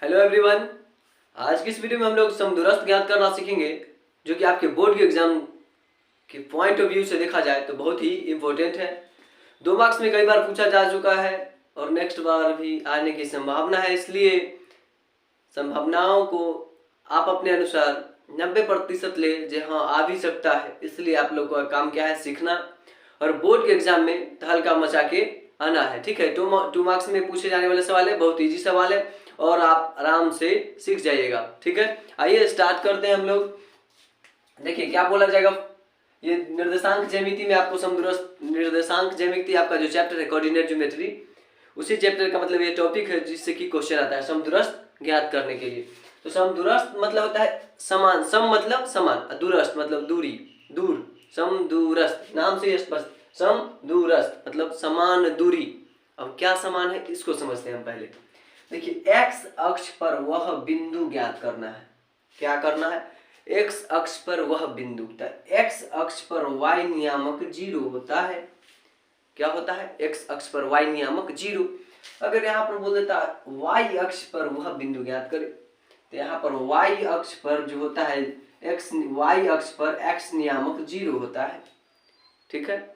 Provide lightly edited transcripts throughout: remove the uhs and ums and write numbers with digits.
Hello everyone. आज की इस वीडियो में हम लोग समदूरस्थ ज्ञात करना सीखेंगे, जो कि आपके बोर्ड के एग्जाम के पॉइंट ऑफ व्यू से देखा जाए तो बहुत ही इम्पोर्टेंट है। 2 मार्क्स में कई बार पूछा जा चुका है और नेक्स्ट बार भी आने की संभावना है, इसलिए संभावनाओं को आप अपने अनुसार 90% ले, जो हाँ आ भी सकता है। इसलिए आप लोग का काम क्या है, सीखना और बोर्ड के एग्जाम में तहलका मचा के आना है। ठीक है, 2 मार्क्स में पूछे जाने वाले सवाल है, बहुत इजी सवाल है और आप आराम से सीख जाइएगा। ठीक है, आइए स्टार्ट करते हैं हम लोग। देखिए क्या बोला जाएगा, ये निर्देशांक ज्यामिति में आपको समदूरस्थ निर्देशांक ज्यामिति आपका जो चैप्टर है कोऑर्डिनेट ज्योमेट्री, उसी चैप्टर का मतलब ये टॉपिक है जिससे कि क्वेश्चन आता है समदूरस्थ ज्ञात करने के लिए। तो समदूरस्थ मतलब होता है समान, सम मतलब समान, दूरस्थ मतलब दूरी, दूर, समदूरस्थ नाम से स्पष्ट, समदूरस्थ मतलब समान दूरी। अब क्या समान है इसको समझते हैं हम पहले। देखिए एक्स अक्ष पर वह बिंदु ज्ञात करना है। क्या करना है, एक्स अक्ष पर वह बिंदु। एक्स अक्ष पर y नियामक 0 होता है। क्या होता है, एक्स अक्ष पर y नियामक 0। अगर यहाँ पर बोल देता y अक्ष पर वह बिंदु ज्ञात करे, तो यहाँ पर y अक्ष पर जो होता है x, y अक्ष पर x नियामक 0 होता है। ठीक है,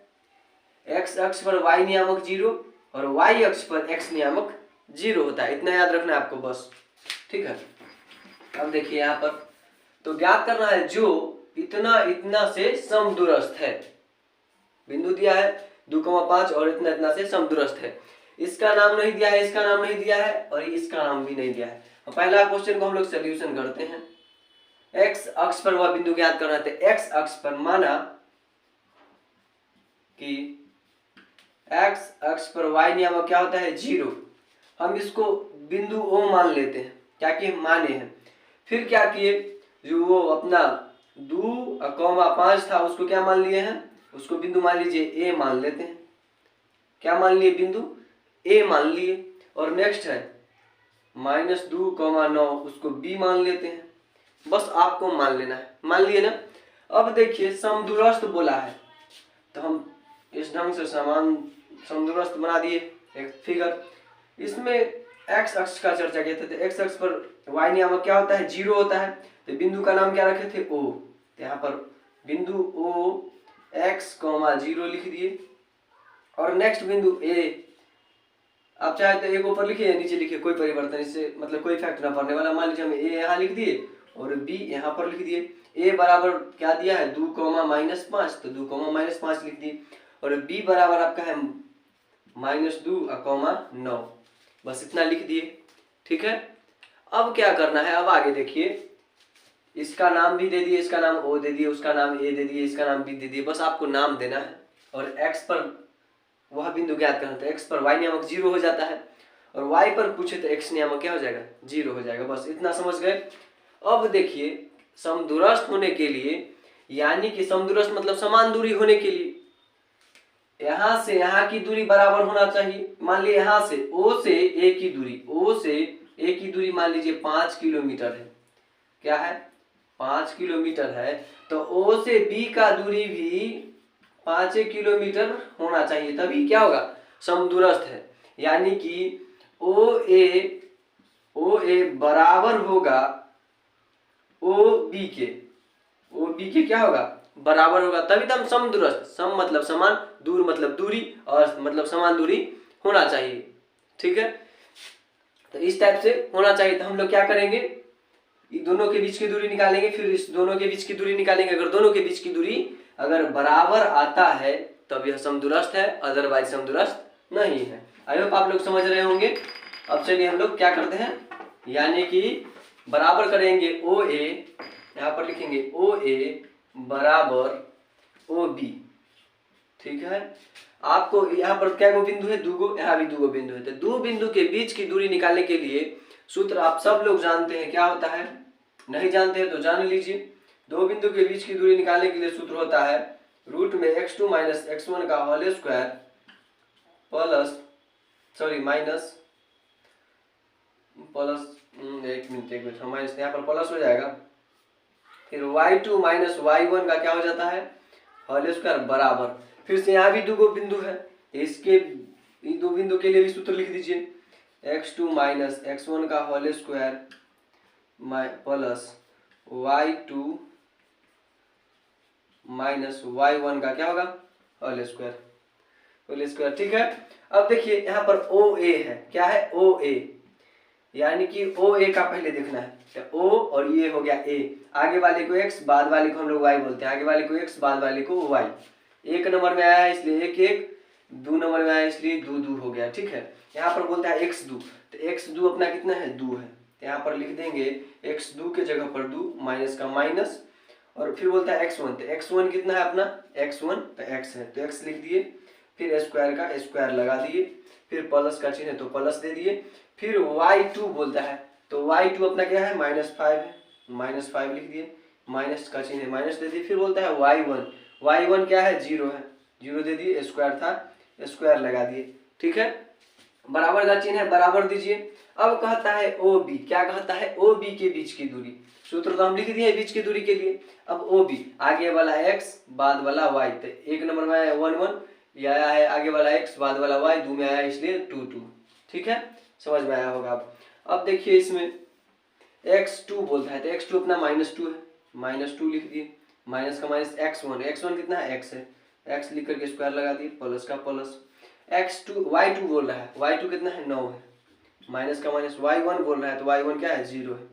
x अक्ष पर y नियामक 0 और y अक्ष पर x नियामक 0 होता है। इतना याद रखना है आपको बस। ठीक है, अब देखिए यहाँ पर तो ज्ञात करना है जो इतना इतना से समदूरस्थ है। बिंदु दिया है 2,5 और इतना इतना से समदूरस्थ है। इसका नाम नहीं दिया है, इसका नाम नहीं दिया है और इसका नाम भी नहीं दिया है। पहला क्वेश्चन को हम लोग सोल्यूशन करते हैं। एक्स अक्ष पर वह बिंदु ज्ञात करना है। एक्स अक्ष पर माना कि एक्स अक्ष पर y नियामक क्या होता है 0। हम इसको बिंदु O मान लेते हैं, क्या कि माने हैं। फिर क्या किए, जो वो अपना 2,5 था उसको क्या मान लिए हैं, उसको बिंदु मान लीजिए A मान लेते हैं। क्या मान लिए, बिंदु A मान लिए। और नेक्स्ट है -2,9 उसको B मान लेते हैं। बस आपको मान लेना है, मान लिए ना। अब देखिए समदूरस्थ बोला है तो हम इस ढंग से समान समदूरस्थ बना दिए एक फिगर। इसमें एक्स अक्ष का चर्चा किया था। एक्स अक्ष पर y नियामक क्या होता है 0 होता है। तो बिंदु का नाम क्या रखे थे O। तो यहाँ पर बिंदु O x, 0 लिख दिए। और नेक्स्ट बिंदु A, आप चाहे तो एक ऊपर लिखिए या नीचे लिखिए, कोई परिवर्तन इससे मतलब कोई इफेक्ट ना पड़ने वाला। मान लीजिए हम A यहाँ लिख दिए और B यहाँ पर लिख दिए। A बराबर क्या दिया है 2, -5, तो 2, -5 लिख दिए। और B बराबर आपका है -2,9, बस इतना लिख दिए। ठीक है, अब क्या करना है, अब आगे देखिए। इसका नाम भी दे दिए, इसका नाम O दे दिए, उसका नाम A दे दिए, इसका नाम B दे दिए। बस आपको नाम देना है और x पर वह बिंदु ज्ञात करना है। x पर y नियामक 0 हो जाता है और y पर पूछे तो x नियामक क्या हो जाएगा 0 हो जाएगा। बस इतना समझ गए। अब देखिए समदूरस्थ होने के लिए, यानी कि समदूरस्थ मतलब समान दूरी होने के लिए, यहां से यहाँ की दूरी बराबर होना चाहिए। मान लीजिए यहाँ से O से A की दूरी, O से A की दूरी मान लीजिए 5 किलोमीटर है। क्या है, 5 किलोमीटर है। तो O से B का दूरी भी 5 किलोमीटर होना चाहिए, तभी क्या होगा समदूरस्थ है। यानी कि OA बराबर होगा OB के। OB के क्या होगा, बराबर होगा, तभी तो हम समदूरस्थ। सम मतलब समान, दूर मतलब दूरी और मतलब समान दूरी होना चाहिए। ठीक है, तो इस टाइप से होना चाहिए। तो हम लोग क्या करेंगे, दोनों के बीच की दूरी निकालेंगे, फिर इस दोनों के बीच की दूरी निकालेंगे। अगर दोनों के बीच की दूरी अगर बराबर आता है तब यह समदूरस्थ है, अदरवाइज समदूरस्थ नहीं है। आई होप आप लोग समझ रहे होंगे। अब चलिए हम लोग क्या करते हैं, यानी कि बराबर करेंगे OA, यहाँ पर लिखेंगे OA बराबर OB। ठीक है, आपको यहाँ पर क्या गो बिंदु है, 2 गो, यहाँ भी 2 गो बिंदु है। तो 2 बिंदु के बीच की दूरी निकालने के लिए सूत्र आप सब लोग जानते हैं, क्या होता है, नहीं जानते हैं तो जान लीजिए। 2 बिंदु के बीच की दूरी निकालने के लिए सूत्र होता है रूट में x2 - x1 का होल स्क्वायर प्लस माइनस एक मिनट माइनस, यहाँ पर प्लस हो जाएगा। फिर y2 - y1 का क्या हो जाता है होल स्क्वायर बराबर, फिर से यहाँ भी 2 बिंदु है, इसके 2 बिंदु के लिए भी सूत्र लिख दीजिए। x2 माइनस x1 का whole square plus y2 minus y1 का क्या होगा होल स्क्वायर। ठीक है। अब देखिए यहाँ पर OA है, क्या है OA, यानी कि OA का पहले देखना है। तो O और ये हो गया A, आगे वाले को x बाद वाले को हम लोग y बोलते हैं, आगे वाले को x बाद वाले को y। एक नंबर में आया है इसलिए एक एक, दो नंबर में आया इसलिए दो दो हो गया। ठीक है। यहाँ पर बोलता है x2, तो x2 अपना कितना है 2 है, तो यहाँ पर लिख देंगे x2 के जगह पर 2 माइनस का माइनस, और फिर बोलता है x1, तो x1 कितना है अपना x1, तो x है तो x लिख दिए, फिर स्क्वायर का स्क्वायर लगा दिए, फिर प्लस का चिन्ह है तो प्लस दे दिए, फिर y2 बोलता है तो y2 अपना क्या है -5 है, -5 लिख दिए, माइनस का चिन्ह है माइनस दे दिए, फिर बोलता है y1 क्या है 0 है, 0 दे दिए, स्क्वायर था स्क्वायर लगा दिए। ठीक है। बराबर का चिन्ह है बराबर दीजिए। अब कहता है OB, क्या कहता है OB के बीच की दूरी, सूत्र तो हम लिख दिए बीच की दूरी के लिए। अब OB आगे वाला x बाद वाला y, तो एक नंबर में आया 1 1, ये आया है आगे वाला x बाद वाला y, 2 में आया इसलिए 2 2। ठीक है, समझ में आया होगा। अब देखिए इसमें x2 बोलता है तो x2 अपना -2 है, -2 लिख दिए, माइनस का माइनस x1 कितना है x है, x लिख करके स्क्वायर लगा दिए, प्लस का प्लस, x2 y2 बोल रहा है, y2 कितना है 9 है, माइनस का माइनस, y1 बोल रहा है तो y1 क्या है 0 है,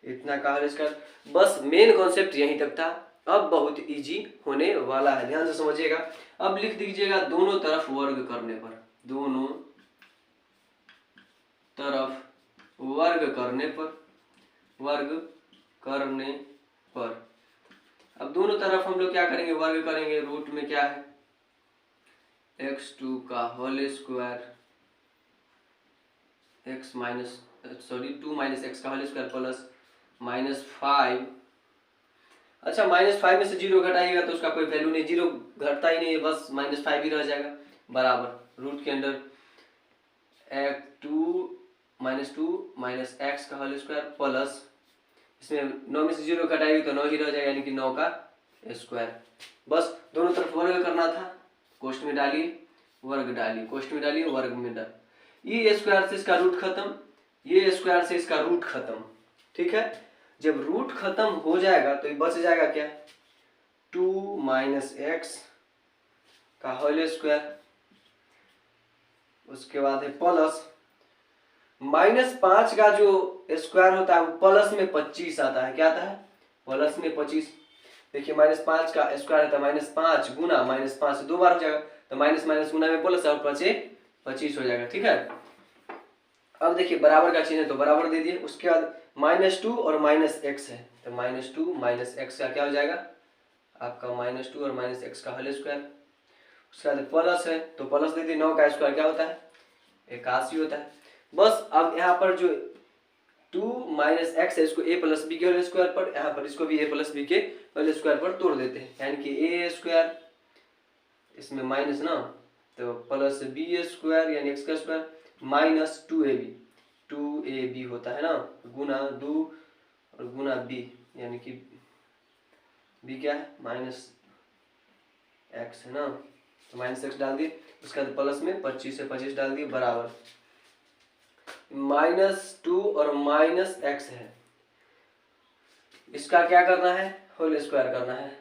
इतना कहा इसका। बस मेन कॉन्सेप्ट यहीं तक था, अब बहुत इजी होने वाला है, ध्यान से समझिएगा। अब लिख दीजिएगा दोनों तरफ वर्ग करने पर, दोनों तरफ वर्ग करने पर, अब दोनों तरफ हम लोग क्या करेंगे वर्ग करेंगे, रूट में क्या है x2 का whole square, x minus 2 minus x का होल स्क्वायर प्लस -5। अच्छा -5 में से 0 घटाइएगा तो उसका कोई वैल्यू नहीं, 0 घटता ही नहीं है, बस -5 ही रह जाएगा, बराबर रूट के अंदर 2 माइनस एक्स का होल स्क्वायर प्लस, इसमें 9 में से 0 घटाइए तो 9 ही रह जाएगा, यानी कि 9 का स्क्वायर। बस दोनों तरफ वर्ग करना था, कोष्ठ में डालिए वर्ग डालिए, कोष्ठ में डालिए वर्ग में डाल, ये स्क्वायर से इसका रूट खत्म, ये स्क्वायर से इसका रूट खत्म। ठीक है। जब रूट खत्म हो जाएगा तो ये बच जाएगा क्या 2 माइनस एक्स का होल स्क्वायर, उसके बाद है प्लस -5 का जो स्क्वायर होता है वो प्लस में 25 आता है, क्या आता है प्लस में 25। देखिए -5 का स्क्वायर होता है -5 गुना -5 से 2 बार हो जाएगा, तो माइनस माइनस गुना में प्लस और 25 हो जाएगा। ठीक है। अब देखिए बराबर का चिन्ह है तो बराबर दे दिए, उसके बाद -2 और -x है, तो -2 माइनस एक्स का क्या हो जाएगा आपका -2 और -x का होल स्क्वायर, उसके बाद प्लस है तो प्लस दे दिए, 9 का स्क्वायर क्या होता है 81 होता है। बस अब यहाँ पर जो 2 माइनस एक्स है इसको a प्लस बी के होल स्क्वायर पर, यहाँ पर इसको भी a प्लस बी के होल स्क्वायर पर तोड़ देते हैं, यानी कि a स्क्वायर इसमें माइनस ना, तो प्लस बी स्क्वायर यानी एक्स का स्क्वायर माइनस 2ab होता है ना, गुना 2 और गुना b, यानी कि b क्या है -x है ना, तो -x डाल दिए, उसके बाद प्लस में 25 से 25 डाल दिए, बराबर -2 और -x है, इसका क्या करना है होल स्क्वायर करना है।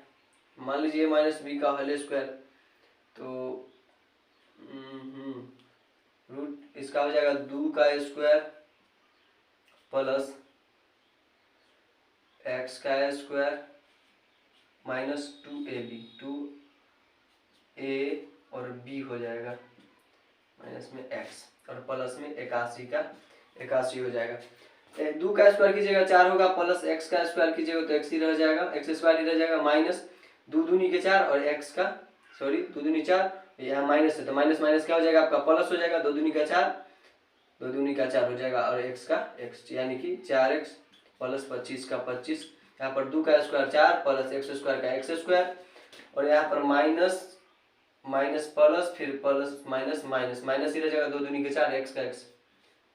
मान लीजिए -b का होल स्क्वायर, तो रूट इसका हो जाएगा 2 का स्क्वायर प्लस x का स्क्वायर माइनस 2ab, 2a और b हो जाएगा, माइनस में x और प्लस में 81 हो जाएगा। 2 का स्क्वायर कीजिएगा 4 होगा, प्लस x का स्क्वायर कीजिएगा तो x ही रह जाएगा, x स्क्वायर ही रह जाएगा, माइनस 2 दूनी के 4 और x का 2 दूनी 4, यहाँ माइनस है तो माइनस माइनस क्या हो जाएगा आपका प्लस हो जाएगा, 2 दूनी का 4 हो जाएगा और x का x, यानी कि 4x प्लस 25 का 25, यहाँ पर 2 का स्क्वायर 4 प्लस x स्क्वायर का x स्क्वायर, और यहाँ पर माइनस माइनस प्लस फिर प्लस माइनस माइनस माइनस ही रह जाएगा, 2 दूनी के 4 x का x,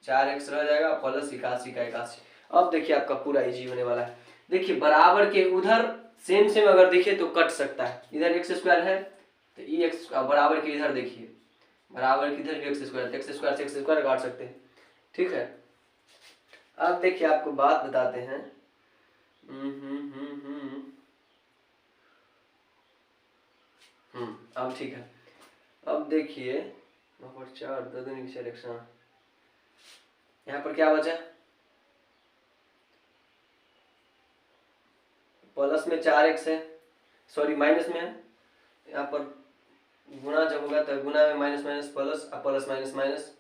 4x रह जाएगा प्लस 81 का 81। अब देखिए आपका पूरा इजी होने वाला है। देखिए बराबर के उधर सेम अगर दिखे तो कट सकता है, इधर x स्क्वायर है तो ई x बराबर के इधर देखिए, बराबर के इधर भी x स्क्वायर से x स्क्वायर काट सकते हैं। ठीक है। अब देखिए आपको बात बताते हैं। अब ठीक है। अब देखिए नंबर 4 दो सिलेक्शन, यहाँ पर क्या बचा, प्लस में 4x है, सॉरी माइनस में है। यहाँ पर गुना जब होगा तो गुना में माइनस माइनस प्लस, अब प्लस माइनस माइनस,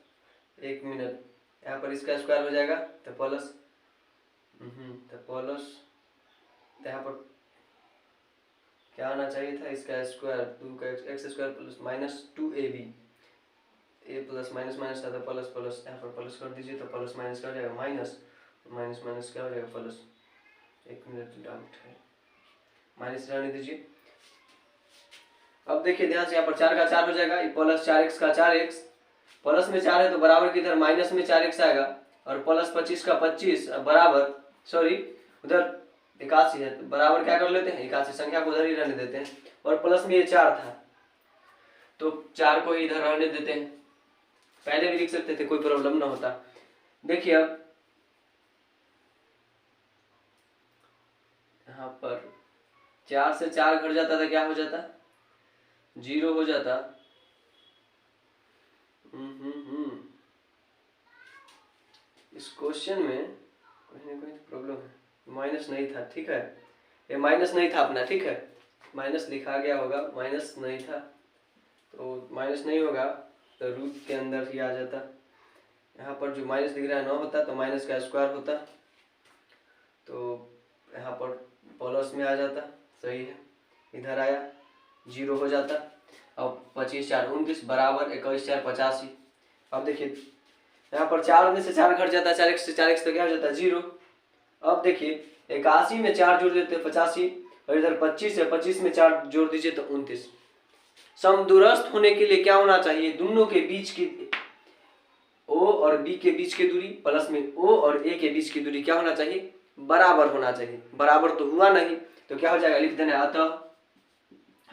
1 मिनट, यहाँ पर इसका स्क्वायर हो जाएगा तो प्लस, तो प्लस, यहाँ पर क्या आना चाहिए था, इसका स्क्वायर 2 का x square plus minus 2ab, ए प्लस माइनस माइनस था तो प्लस प्लस, यहाँ पर प्लस कर दीजिए तो प्लस माइनस क्या हो जाएगा माइनस, माइनस माइनस क्या हो जाएगा प्लस। 1 मिनट डाउट है, माइनस रहने दीजिए। अब देखिए ध्यान से, यहाँ पर 4 का 4 हो जाएगा, ये प्लस 4x का 4x, प्लस में 4 है तो बराबर की इधर माइनस में 4x आएगा, और प्लस 25 का 25 बराबर, सॉरी उधर 81 है तो बराबर क्या कर लेते हैं 81, संख्या को उधर ही रहने देते हैं, और प्लस में ये 4 था तो 4 को इधर रहने देते हैं, पहले भी लिख सकते थे, कोई प्रॉब्लम ना होता। देखिए अब यहाँ पर 4 से 4 घट जाता था, क्या हो जाता, 0 हो जाता। इस क्वेश्चन में कोई ना कोई प्रॉब्लम है, माइनस नहीं था, ठीक है, ये माइनस नहीं था अपना, ठीक है, माइनस लिखा गया होगा, माइनस नहीं था तो माइनस नहीं होगा तो रूट के अंदर ही आ जाता। यहाँ पर जो माइनस दिख रहा है 9 होता तो माइनस का स्क्वायर होता, तो यहाँ पर प्लस में आ जाता, सही है, इधर आया 0 हो जाता। अब 25 4 29 बराबर 21 4 85। अब देखिए यहाँ पर 4 में से 4 घट जाता है, 4x से 4x तो क्या हो जाता है 0। अब देखिए 81 में 4 जोड़ देते 85, और इधर 25 है, 25 में 4 जोड़ दीजिए तो 29। समदूरस्थ होने के लिए क्या होना चाहिए, दोनों के बीच की O और B के बीच की दूरी प्लस में O और A के बीच की दूरी क्या होना चाहिए, बराबर होना चाहिए। बराबर तो हुआ नहीं तो क्या हो जाएगा, लिख देना अतः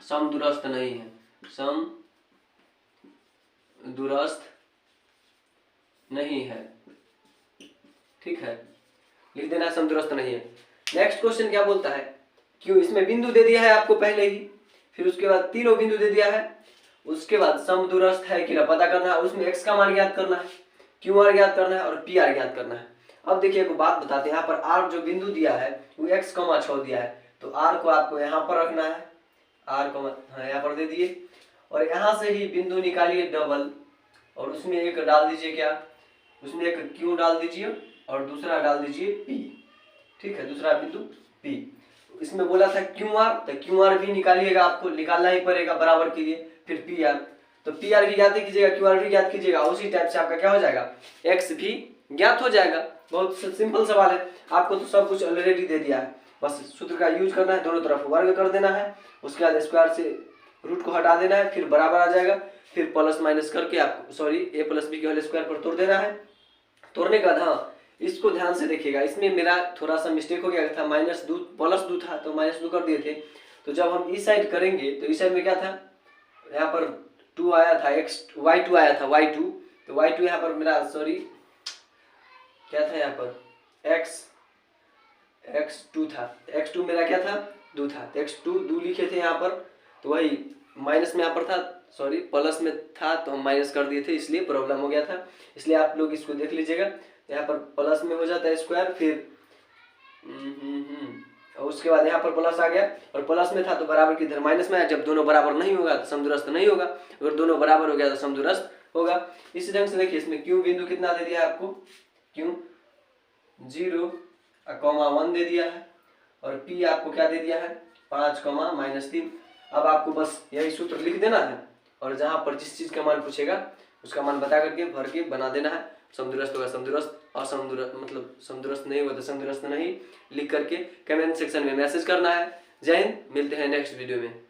समदूरस्थ नहीं है, समदूरस्थ नहीं है, ठीक है, लिख देना समदूरस्थ नहीं है। नेक्स्ट क्वेश्चन क्या बोलता है, क्यों, इसमें बिंदु दे दिया है आपको पहले ही, फिर उसके बाद तीनों बिंदु दे दिया है, उसके बाद समदूरस्थ है कि ना पता करना है, उसमें x का मान ज्ञात करना है, QR ज्ञात करना है और PR ज्ञात करना है। अब देखिए एक बात बताते हैं, यहाँ पर R जो बिंदु दिया है वो x, 6 दिया है, तो R को आपको यहाँ पर रखना है, R को हाँ यहाँ पर दे दिए, और यहाँ से ही बिंदु निकालिए डबल, और उसमें एक डाल दीजिए, क्या उसमें एक Q डाल दीजिए और दूसरा डाल दीजिए P, ठीक है, दूसरा बिंदु P। इसमें बोला था QR, तो QR भी निकालिएगा, आपको निकालना ही पड़ेगा बराबर के लिए, फिर PR, तो PR भी ज्ञात कीजिएगा, QR भी ज्ञात कीजिएगा, उसी टाइप से आपका क्या हो जाएगा X भी ज्ञात हो जाएगा। बहुत सिंपल सवाल है, आपको तो सब कुछ ऑलरेडी दे दिया है, बस सूत्र का यूज करना है, दोनों तरफ वर्ग कर देना है, उसके बाद स्क्वायर से रूट को हटा देना है, फिर बराबर आ जाएगा, फिर प्लस माइनस करके आपको सॉरी A प्लस B के होल स्क्वायर पर तोड़ देना है। तोड़ने के बाद हाँ इसको ध्यान से देखिएगा, इसमें मेरा थोड़ा सा मिस्टेक हो गया था, -2 +2 था तो -2 कर दिए थे, तो जब हम इस साइड करेंगे तो इस साइड में क्या था, यहाँ पर 2 आया था, y2 आया था, y2, तो y2 यहाँ पर मेरा सॉरी क्या था, यहाँ पर x2 था, x2 मेरा क्या था 2 था, तो x2 2 लिखे थे यहाँ पर, तो वही माइनस में यहाँ पर था, सॉरी प्लस में था तो हम माइनस कर दिए थे, इसलिए प्रॉब्लम हो गया था, इसलिए आप लोग इसको देख लीजिएगा, यहाँ पर प्लस में हो जाता है स्क्वायर, फिर और उसके बाद यहाँ पर प्लस आ गया, और प्लस में था तो बराबर की इधर माइनस में आया, जब दोनों बराबर नहीं होगा तो समदूरस्थ नहीं होगा, अगर दोनों बराबर हो गया तो समदूरस्थ होगा। इसी ढंग से देखिए इसमें Q बिंदु कितना दे दिया है आपको, Q 0,1 दे दिया है, और P आपको क्या दे दिया है 5,-3। अब आपको बस यही सूत्र लिख देना है, और जहाँ पर जिस चीज का मान पूछेगा उसका मान बता करके भर के बना देना है, समदूरस्थ होगा समदूरस्थ, असमदूरस्थ मतलब समदूरस्थ नहीं होगा तो समदूरस्थ नहीं लिख करके कमेंट सेक्शन में मैसेज करना है। जय हिंद, मिलते हैं नेक्स्ट वीडियो में।